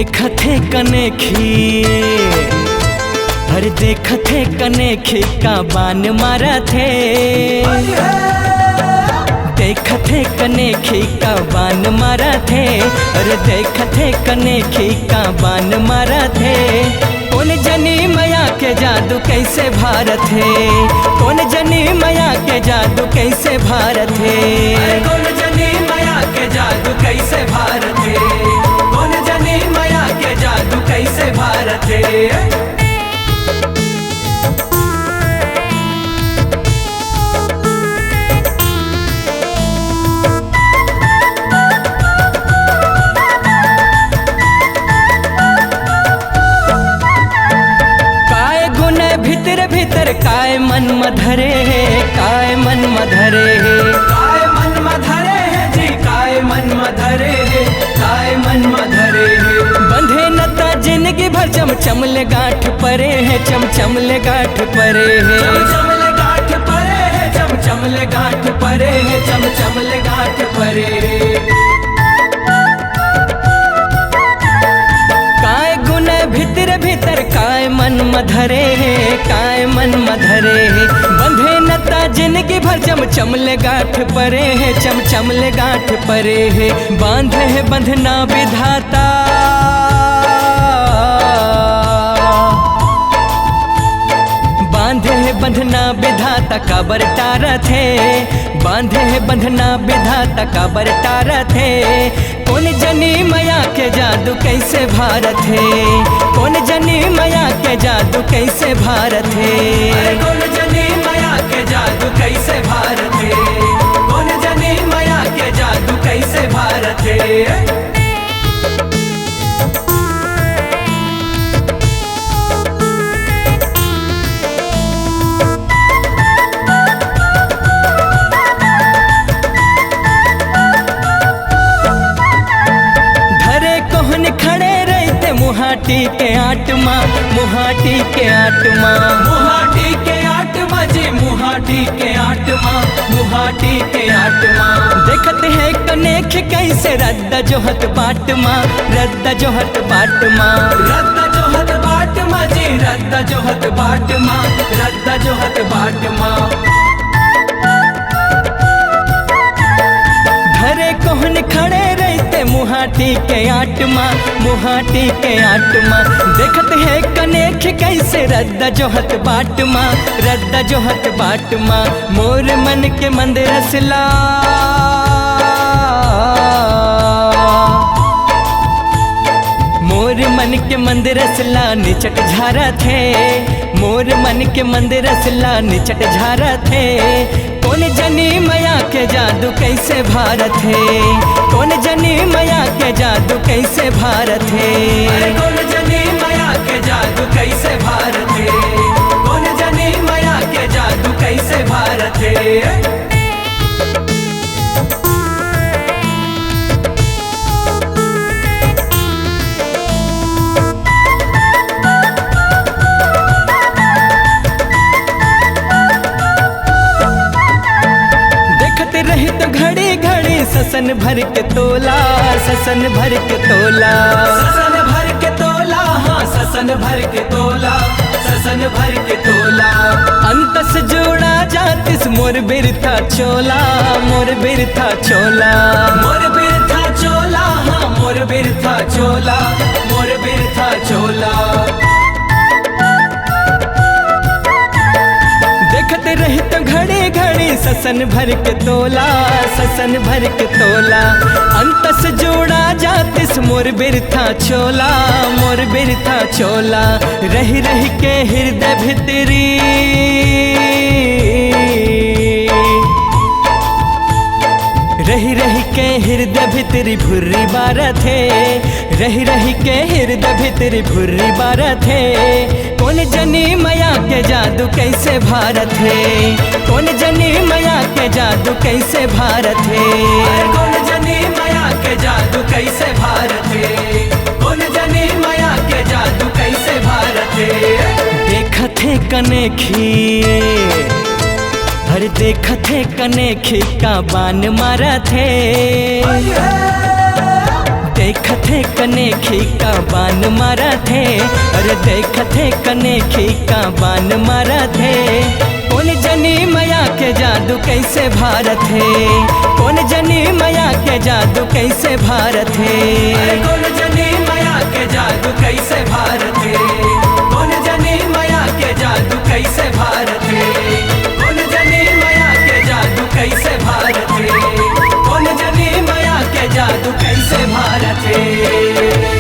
देखत है कनेखी, हर देखत है कनेखी का बान मारा थे। देखत है कनेखी का बान मारा थे, अरे देखत है कनेखी का बान मारा थे। कौन जनी माया के जादू कैसे भारत है, कौन जनी माया के जादू कैसे भारत है, कौन जनी माया के जादू कैसे भारत है, कौन जनी माया के जादू कैसे भारत है। भीतर भीतर काय मन मधरे है, काय मन मधरे है, काय मन मधरे है जी, काय मन मधरे है, काय मन मधरे है। बंधे नता जिंदगी भर चमचमले गांठ परे है, चमचमले गांठ परे है, चमचमले गांठ परे है, चमचमले गांठ परे है, चमचमले गांठ परे है। भीतर भीतर काय मन मधरे है, काय मन मधरे है। बंधे नता जिंदगी भर चमचमले गांठ परे है, चमचमले गांठ परे है। बांधे है बंधना विधाता, बांधे है बंधना विधाता का बरटारत है, बांधे है बंधना विधाता का बरटारत है। कौन जनी माया के जादू कैसे भारत है, कौन जनी माया के जादू कैसे भारत है, कौन जनी माया के जादू कैसे भारत है, कौन जनी माया के जादू कैसे भारत है। खड़े रहते मुहाटी के आत्मा, मुहाटी के आत्मा, मुहाटी के आत्मा जी, मुहाटी के आत्मा, मुहाटी के आत्मा। देखते है कनेख कैसे रद्दा जोहत बाटमा, रद्दा जोहत बाटमा, रद्दा जोहत बाटमा जी, रद्दा जोहत बाटमा, रद्दा जोहत बाटमा। धरे कोहन खड़े रहते मुहाटी के आत्मा, मुहाटी के आत्मा। देखते है कनेख कैसे रद्दा जोहत बाटमा, रद्दा जोहत बाटमा। मोर मन के मंदिर रसला, मोर मन के मंदिर रसला निचट झारा थे, मोर मन के मंदिर रसला निचट झारा थे। कौन जनी माया के जादू कैसे भारत है, कौन जनी माया के जादू कैसे भारत है, कौन जनी माया के जादू कैसे भारत है, कौन जनी माया के जादू कैसे भारत है। रही तो घड़ी घड़ी ससन भर के तोला, ससन भर के तोला, ससन भर के तोला, हाँ ससन भर के तोला, ससन भर के तोला। अंत से जोड़ा जातिस मोर बिरथा चोला, मोर बिरथा चोला, मोर बिरथा चोला, हाँ मोर बिरथा चोला, मोर बिरथा चोला। देखते रही तो घड़ी घड़ी ससन भर के तोला, ससन भर के तोला। अंत से जोड़ा जातिस मोर बिरथा चोला, मोर बिरथा चोला। रही रही के हृदय भितरी, रही रही के हृदय भितरी भुर्री बारत है, रही रही के हृदय भितरी भुर्री बारत है। कौन जनी माया के जादू कैसे भारत है, कौन जनी माया के जादू कैसे भारत है, कौन जनी माया के जादू कैसे भारत है, कौन जनी माया के जादू कैसे भारत है। देखत है कनेखी, हर देखत है कनेखी का बान मारा थे। देखते कनेखी का बान मारा थे, अरे देखते कनेखी का बान मारा थे। कौन जनी माया के जादू कैसे भारत है, कौन जनी माया के जादू कैसे भारत है। अरे कौन जनी माया के जादू कैसे भारत है, कौन जनी माया के जादू कैसे भारत है, कौन जनी माया के जादू कैसे भारत है, कौन जनी माया के जादू कैसे भारत है।